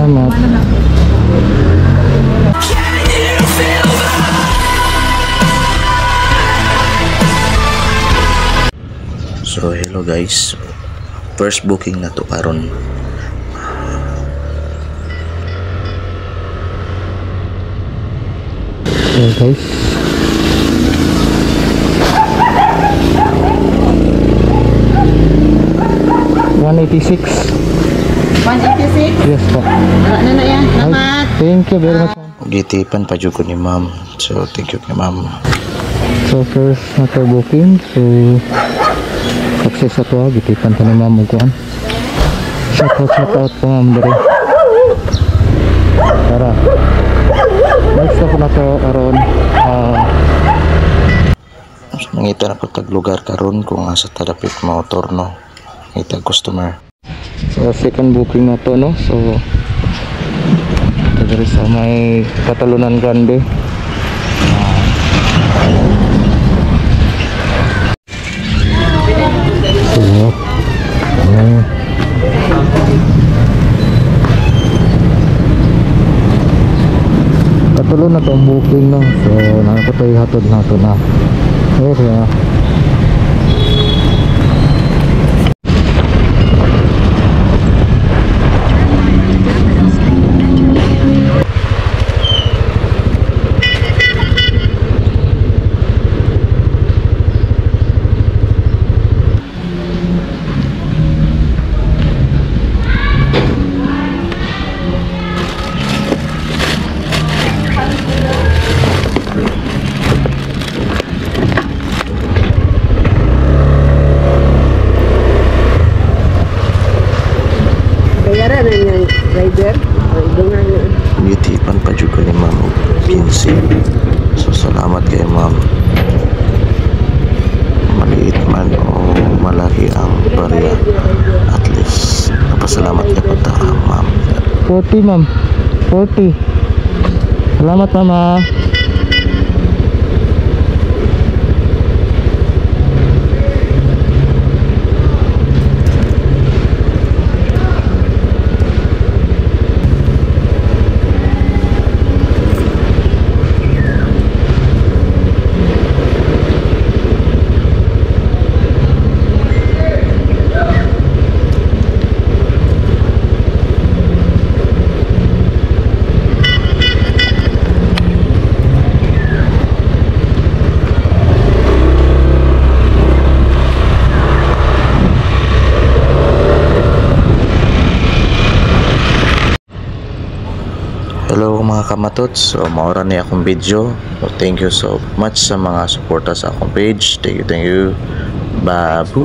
Salamat. So hello guys, first booking na to karon. Okay guys, $186. 186? Yes po. Ano na yan? Salamat. Thank you very much. Gitipan pa jud ko ni ma'am. So thank you kay ma'am. So first na to booking. So success ato, gitipan pa ni ma'am og kuan. Shout out po ma'am dere. Tara. Next na po na to aron So mangita na po tag lugar karon kung asa tadapit mo turno. Kita customer. so second booking na to, no? So ito dere sa may Katalunan Grande. So Katulo na to ang booking, no? So nakapatay hatod na to na area. Gitipan pa jud ko ni ma'am og 15. So salamat kay ma'am. Maliit man o malaki ang barya, at least napasalamat kay pagka ma'am. 40 ma'am, 40. Salamat mama. Hello mga kamatots, so maura ni akong video. So thank you so much sa mga suporta sa akong page. Thank you. Babu.